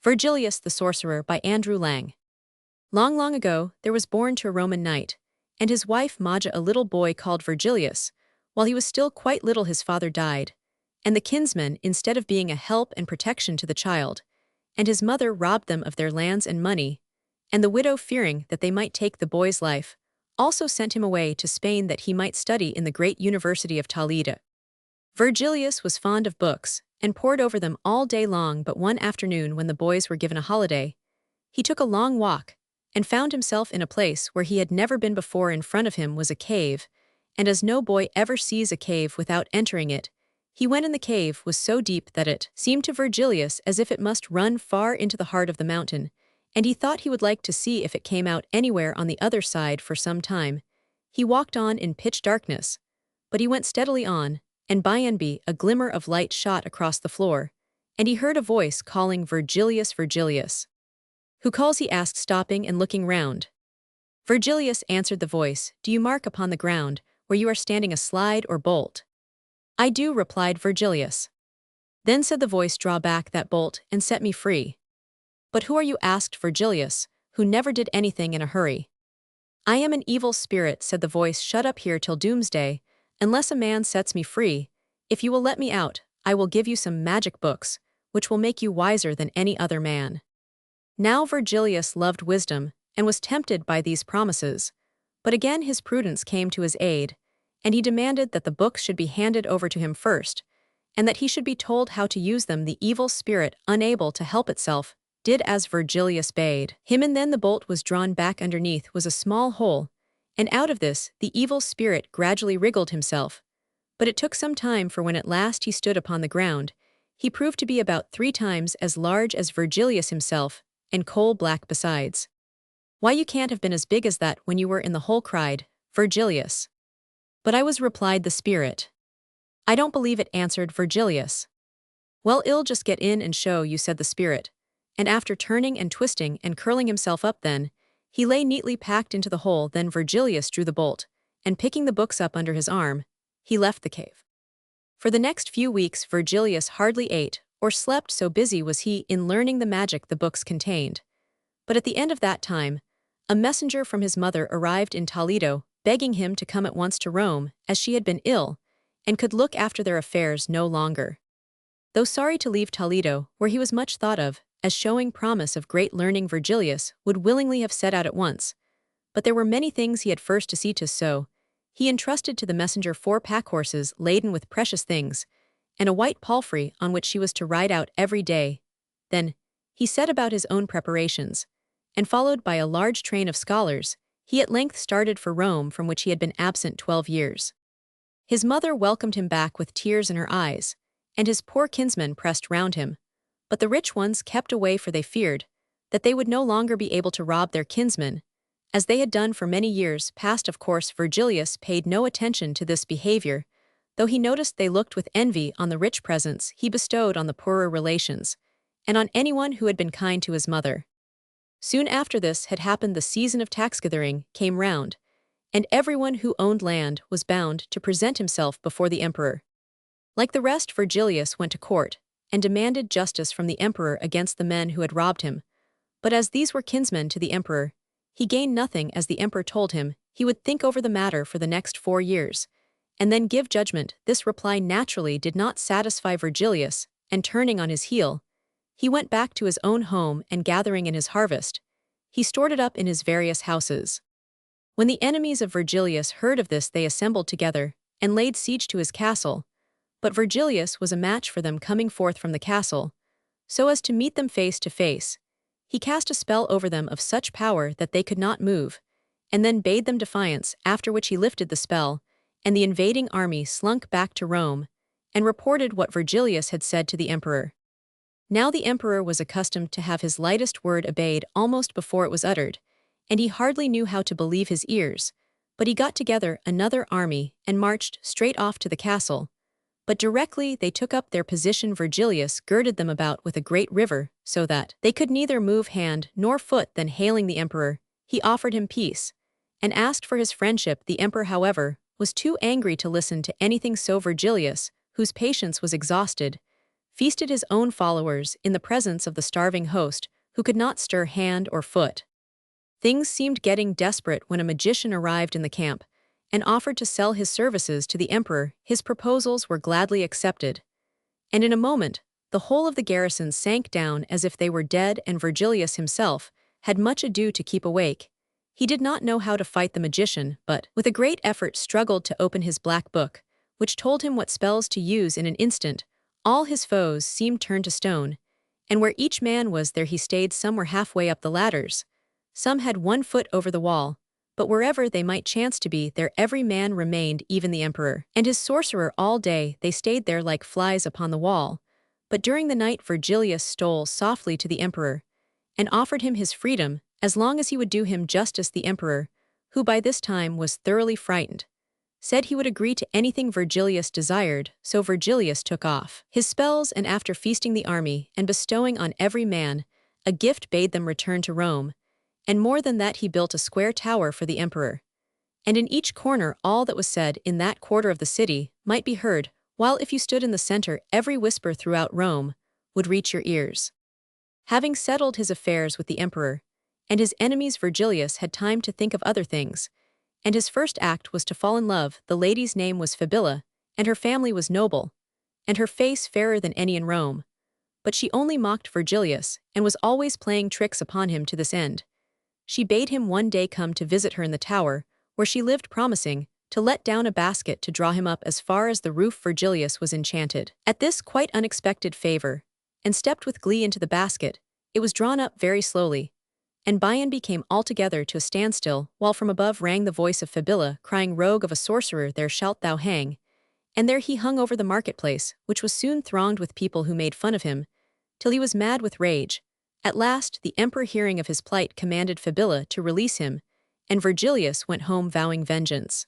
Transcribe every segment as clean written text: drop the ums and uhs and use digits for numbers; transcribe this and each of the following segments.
Virgilius the Sorcerer by Andrew Lang. Long, long ago, there was born to a Roman knight, and his wife Maja a little boy called Virgilius. While he was still quite little, his father died, and the kinsman, instead of being a help and protection to the child, and his mother robbed them of their lands and money, and the widow, fearing that they might take the boy's life, also sent him away to Spain that he might study in the great University of Toledo. Virgilius was fond of books, and pored over them all day long, but one afternoon when the boys were given a holiday, he took a long walk, and found himself in a place where he had never been before. In front of him was a cave, and as no boy ever sees a cave without entering it, he went in. The cave was so deep that it seemed to Virgilius as if it must run far into the heart of the mountain, and he thought he would like to see if it came out anywhere on the other side. For some time he walked on in pitch darkness, but he went steadily on, and by and by a glimmer of light shot across the floor, and he heard a voice calling, "Virgilius, Virgilius." "Who calls?" he asked, stopping and looking round. Virgilius answered the voice, "Do you mark upon the ground where you are standing a slide or bolt?" "I do," replied Virgilius. "Then," said the voice, "draw back that bolt and set me free." "But who are you?" asked Virgilius, who never did anything in a hurry. "I am an evil spirit," said the voice, "shut up here till doomsday, unless a man sets me free. If you will let me out, I will give you some magic books, which will make you wiser than any other man." Now Virgilius loved wisdom, and was tempted by these promises, but again his prudence came to his aid, and he demanded that the books should be handed over to him first, and that he should be told how to use them. The evil spirit, unable to help itself, did as Virgilius bade him, and then the bolt was drawn back. Underneath was a small hole, and out of this the evil spirit gradually wriggled himself. But it took some time, for when at last he stood upon the ground, he proved to be about 3 times as large as Virgilius himself, and coal-black besides. "Why, you can't have been as big as that when you were in the hole," cried Virgilius. "But I was," replied the spirit. "I don't believe it," answered Virgilius. "Well, I'll just get in and show you," said the spirit, and after turning and twisting and curling himself up, then he lay neatly packed into the hole. Then Virgilius drew the bolt, and picking the books up under his arm, he left the cave. For the next few weeks Virgilius hardly ate or slept, so busy was he in learning the magic the books contained. But at the end of that time, a messenger from his mother arrived in Toledo, begging him to come at once to Rome, as she had been ill, and could look after their affairs no longer. Though sorry to leave Toledo, where he was much thought of as showing promise of great learning, Virgilius would willingly have set out at once. But there were many things he had first to see to, so he entrusted to the messenger 4 pack-horses laden with precious things, and a white palfrey on which he was to ride out every day. Then he set about his own preparations, and followed by a large train of scholars, he at length started for Rome, from which he had been absent 12 years. His mother welcomed him back with tears in her eyes, and his poor kinsmen pressed round him. But the rich ones kept away, for they feared that they would no longer be able to rob their kinsmen, as they had done for many years past. Of course, Virgilius paid no attention to this behavior, though he noticed they looked with envy on the rich presents he bestowed on the poorer relations, and on anyone who had been kind to his mother. Soon after this had happened, the season of tax-gathering came round, and everyone who owned land was bound to present himself before the emperor. Like the rest, Virgilius went to court, and demanded justice from the emperor against the men who had robbed him. But as these were kinsmen to the emperor, he gained nothing, as the emperor told him he would think over the matter for the next 4 years, and then give judgment. This reply naturally did not satisfy Virgilius, and turning on his heel, he went back to his own home, and gathering in his harvest, he stored it up in his various houses. When the enemies of Virgilius heard of this, they assembled together, and laid siege to his castle. But Virgilius was a match for them. Coming forth from the castle, so as to meet them face to face, he cast a spell over them of such power that they could not move, and then bade them defiance, after which he lifted the spell, and the invading army slunk back to Rome, and reported what Virgilius had said to the emperor. Now the emperor was accustomed to have his lightest word obeyed almost before it was uttered, and he hardly knew how to believe his ears, but he got together another army and marched straight off to the castle. But directly they took up their position, Virgilius girded them about with a great river, so that they could neither move hand nor foot. Then hailing the emperor, he offered him peace, and asked for his friendship. The emperor, however, was too angry to listen to anything, so Virgilius, whose patience was exhausted, feasted his own followers in the presence of the starving host, who could not stir hand or foot. Things seemed getting desperate when a magician arrived in the camp and offered to sell his services to the emperor. His proposals were gladly accepted, and in a moment, the whole of the garrison sank down as if they were dead, and Virgilius himself had much ado to keep awake. He did not know how to fight the magician, but, with a great effort, struggled to open his black book, which told him what spells to use in an instant. All his foes seemed turned to stone, and where each man was, there he stayed. Some were halfway up the ladders, some had 1 foot over the wall, but wherever they might chance to be, there every man remained, even the emperor and his sorcerer. All day they stayed there like flies upon the wall, but during the night Virgilius stole softly to the emperor and offered him his freedom as long as he would do him justice. The emperor, who by this time was thoroughly frightened, said he would agree to anything Virgilius desired, so Virgilius took off his spells, and after feasting the army and bestowing on every man a gift, bade them return to Rome. And more than that, he built a square tower for the emperor, and in each corner all that was said in that quarter of the city might be heard, while if you stood in the center, every whisper throughout Rome would reach your ears. Having settled his affairs with the emperor and his enemies, Virgilius had time to think of other things, and his first act was to fall in love. The lady's name was Fibilla, and her family was noble, and her face fairer than any in Rome. But she only mocked Virgilius, and was always playing tricks upon him. To this end, she bade him one day come to visit her in the tower where she lived, promising to let down a basket to draw him up as far as the roof. Virgilius was enchanted at this quite unexpected favor, and stepped with glee into the basket. It was drawn up very slowly, and by and became altogether to a standstill, while from above rang the voice of Fibilla, crying, "Rogue of a sorcerer, there shalt thou hang." And there he hung over the marketplace, which was soon thronged with people who made fun of him, till he was mad with rage. At last, the emperor, hearing of his plight, commanded Fibilla to release him, and Virgilius went home vowing vengeance.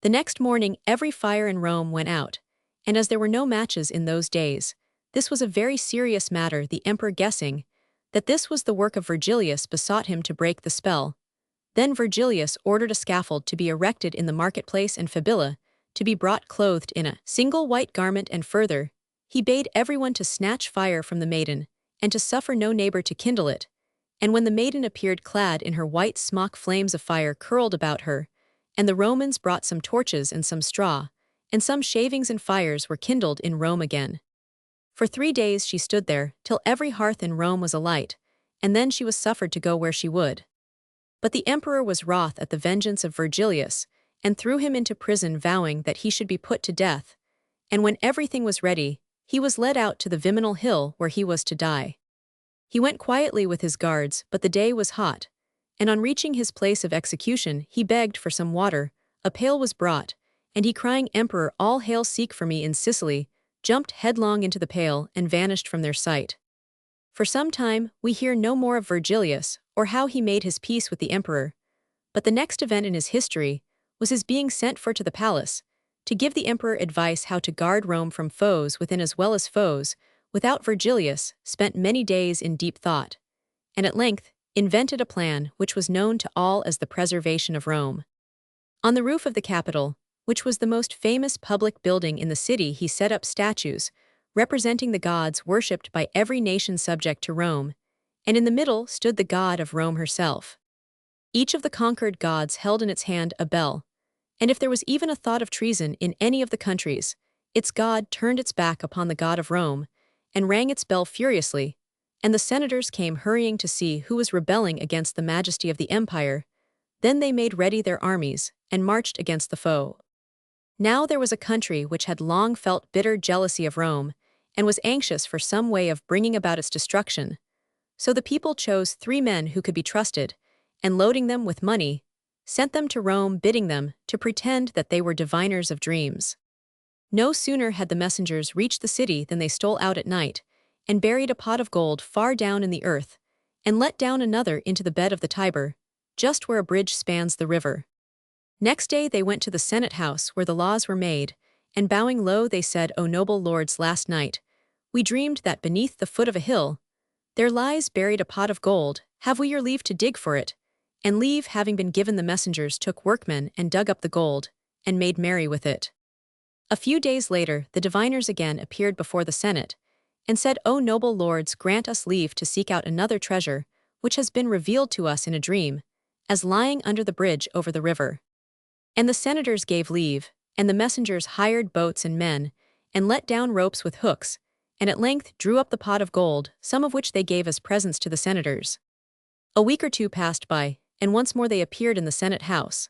The next morning every fire in Rome went out, and as there were no matches in those days, this was a very serious matter. The emperor, guessing that this was the work of Virgilius, besought him to break the spell. Then Virgilius ordered a scaffold to be erected in the marketplace, and Fibilla to be brought clothed in a single white garment, and further, he bade everyone to snatch fire from the maiden, and to suffer no neighbor to kindle it. And when the maiden appeared clad in her white smock, flames of fire curled about her, and the Romans brought some torches and some straw, and some shavings, and fires were kindled in Rome again. For 3 days she stood there, till every hearth in Rome was alight, and then she was suffered to go where she would. But the emperor was wroth at the vengeance of Virgilius, and threw him into prison, vowing that he should be put to death. And when everything was ready, he was led out to the Viminal Hill where he was to die. He went quietly with his guards, but the day was hot, and on reaching his place of execution he begged for some water. A pail was brought, and he, crying, "Emperor, all hail, seek for me in Sicily," jumped headlong into the pail and vanished from their sight. For some time we hear no more of Virgilius, or how he made his peace with the emperor, but the next event in his history was his being sent for to the palace, to give the emperor advice how to guard Rome from foes within as well as foes without. Virgilius spent many days in deep thought, and at length invented a plan which was known to all as the preservation of Rome. On the roof of the Capitol, which was the most famous public building in the city, he set up statues representing the gods worshipped by every nation subject to Rome, and in the middle stood the god of Rome herself. Each of the conquered gods held in its hand a bell, and if there was even a thought of treason in any of the countries, its god turned its back upon the god of Rome and rang its bell furiously, and the senators came hurrying to see who was rebelling against the majesty of the empire. Then they made ready their armies and marched against the foe. Now there was a country which had long felt bitter jealousy of Rome, and was anxious for some way of bringing about its destruction. So the people chose 3 men who could be trusted, and loading them with money, sent them to Rome, bidding them to pretend that they were diviners of dreams. No sooner had the messengers reached the city than they stole out at night, and buried a pot of gold far down in the earth, and let down another into the bed of the Tiber, just where a bridge spans the river. Next day they went to the Senate house where the laws were made, and bowing low they said, "O noble lords, last night we dreamed that beneath the foot of a hill there lies buried a pot of gold. Have we your leave to dig for it?" And leave having been given, the messengers took workmen and dug up the gold, and made merry with it. A few days later the diviners again appeared before the Senate, and said, "O noble lords, grant us leave to seek out another treasure, which has been revealed to us in a dream, as lying under the bridge over the river." And the senators gave leave, and the messengers hired boats and men, and let down ropes with hooks, and at length drew up the pot of gold, some of which they gave as presents to the senators. A week or two passed by, and once more they appeared in the Senate house.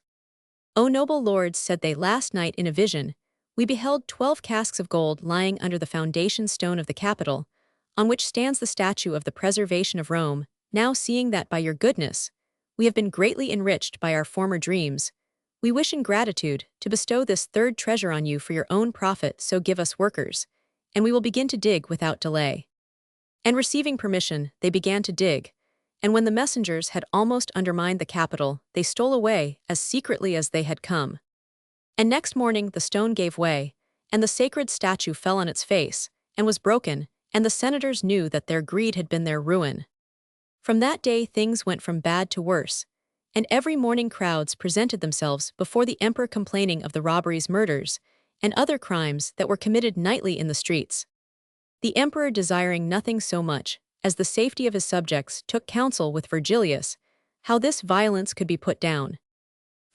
"O noble lords," said they, "last night in a vision, we beheld 12 casks of gold lying under the foundation stone of the Capitol, on which stands the statue of the preservation of Rome. Now seeing that by your goodness we have been greatly enriched by our former dreams, we wish in gratitude to bestow this third treasure on you for your own profit, so give us workers, and we will begin to dig without delay." And receiving permission, they began to dig, and when the messengers had almost undermined the Capitol, they stole away as secretly as they had come. And next morning the stone gave way, and the sacred statue fell on its face, and was broken, and the senators knew that their greed had been their ruin. From that day things went from bad to worse, and every morning crowds presented themselves before the emperor complaining of the robberies, murders, and other crimes that were committed nightly in the streets. The emperor, desiring nothing so much as the safety of his subjects, took counsel with Virgilius how this violence could be put down.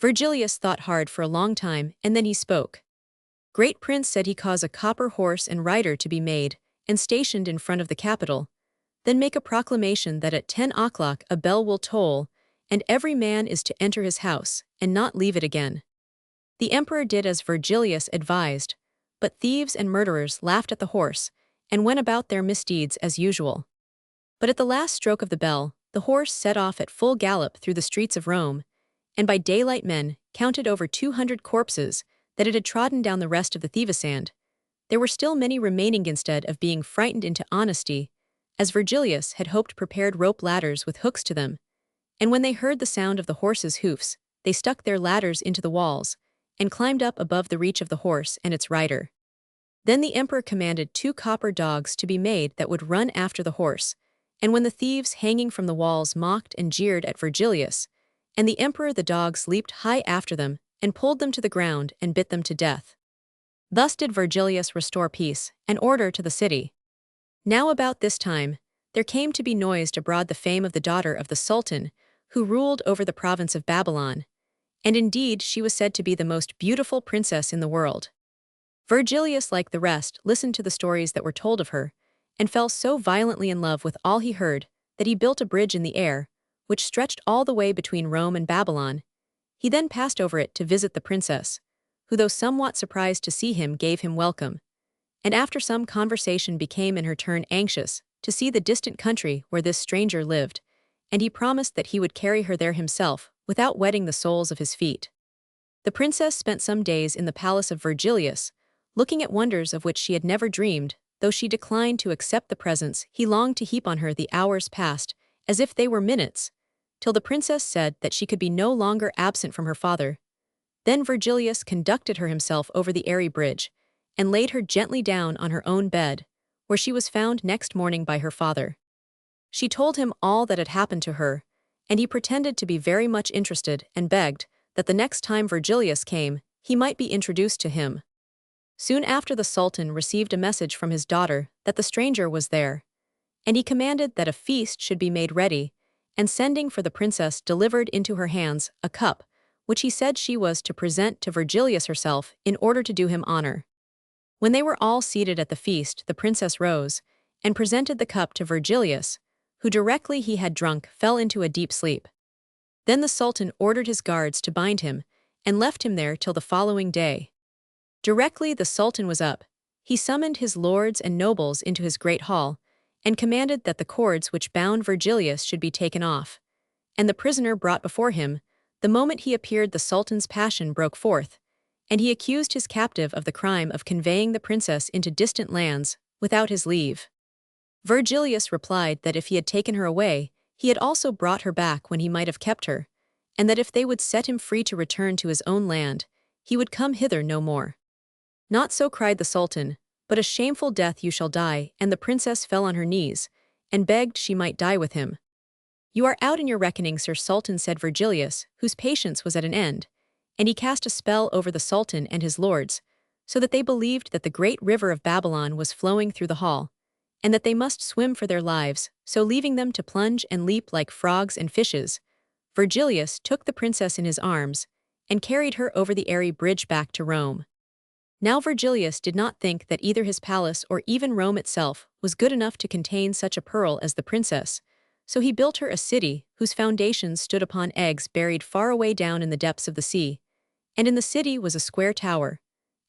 Virgilius thought hard for a long time, and then he spoke. "Great prince," said he, "cause a copper horse and rider to be made and stationed in front of the Capitol. Then make a proclamation that at 10 o'clock a bell will toll, and every man is to enter his house, and not leave it again." The emperor did as Virgilius advised, but thieves and murderers laughed at the horse, and went about their misdeeds as usual. But at the last stroke of the bell, the horse set off at full gallop through the streets of Rome, and by daylight men counted over 200 corpses that it had trodden down the rest of the thievesand. There were still many remaining instead of being frightened into honesty, as Virgilius had hoped, prepared rope ladders with hooks to them, and when they heard the sound of the horse's hoofs, they stuck their ladders into the walls, and climbed up above the reach of the horse and its rider. Then the emperor commanded 2 copper dogs to be made that would run after the horse, and when the thieves hanging from the walls mocked and jeered at Virgilius and the emperor, the dogs leaped high after them, and pulled them to the ground and bit them to death. Thus did Virgilius restore peace and order to the city. Now about this time, there came to be noised abroad the fame of the daughter of the Sultan, who ruled over the province of Babylon, and indeed she was said to be the most beautiful princess in the world. Virgilius, like the rest, listened to the stories that were told of her, and fell so violently in love with all he heard that he built a bridge in the air, which stretched all the way between Rome and Babylon. He then passed over it to visit the princess, who, though somewhat surprised to see him, gave him welcome, and after some conversation became in her turn anxious to see the distant country where this stranger lived, and he promised that he would carry her there himself without wetting the soles of his feet. The princess spent some days in the palace of Virgilius, looking at wonders of which she had never dreamed. Though she declined to accept the presents he longed to heap on her, the hours passed as if they were minutes, till the princess said that she could be no longer absent from her father. Then Virgilius conducted her himself over the airy bridge, and laid her gently down on her own bed, where she was found next morning by her father. She told him all that had happened to her, and he pretended to be very much interested and begged that the next time Virgilius came, he might be introduced to him. Soon after the Sultan received a message from his daughter that the stranger was there, and he commanded that a feast should be made ready, and sending for the princess delivered into her hands a cup, which he said she was to present to Virgilius herself in order to do him honor. When they were all seated at the feast, the princess rose, and presented the cup to Virgilius, who directly he had drunk fell into a deep sleep. Then the Sultan ordered his guards to bind him, and left him there till the following day. Directly the Sultan was up, he summoned his lords and nobles into his great hall, and commanded that the cords which bound Virgilius should be taken off, and the prisoner brought before him. The moment he appeared, the Sultan's passion broke forth, and he accused his captive of the crime of conveying the princess into distant lands without his leave. Virgilius replied that if he had taken her away, he had also brought her back when he might have kept her, and that if they would set him free to return to his own land, he would come hither no more. "Not so," cried the Sultan, "but a shameful death you shall die," and the princess fell on her knees, and begged she might die with him. "You are out in your reckoning, Sir Sultan," said Virgilius, whose patience was at an end, and he cast a spell over the Sultan and his lords, so that they believed that the great river of Babylon was flowing through the hall, and that they must swim for their lives, so leaving them to plunge and leap like frogs and fishes, Virgilius took the princess in his arms and carried her over the airy bridge back to Rome. Now Virgilius did not think that either his palace or even Rome itself was good enough to contain such a pearl as the princess, so he built her a city whose foundations stood upon eggs buried far away down in the depths of the sea. And in the city was a square tower,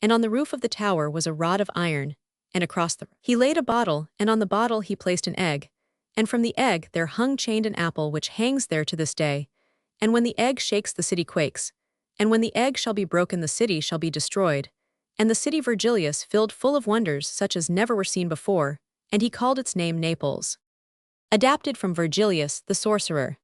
and on the roof of the tower was a rod of iron, and across he laid a bottle, and on the bottle he placed an egg, and from the egg there hung chained an apple which hangs there to this day. And when the egg shakes, the city quakes, and when the egg shall be broken, the city shall be destroyed. And the city Virgilius filled full of wonders such as never were seen before, and he called its name Naples. Adapted from Virgilius the Sorcerer.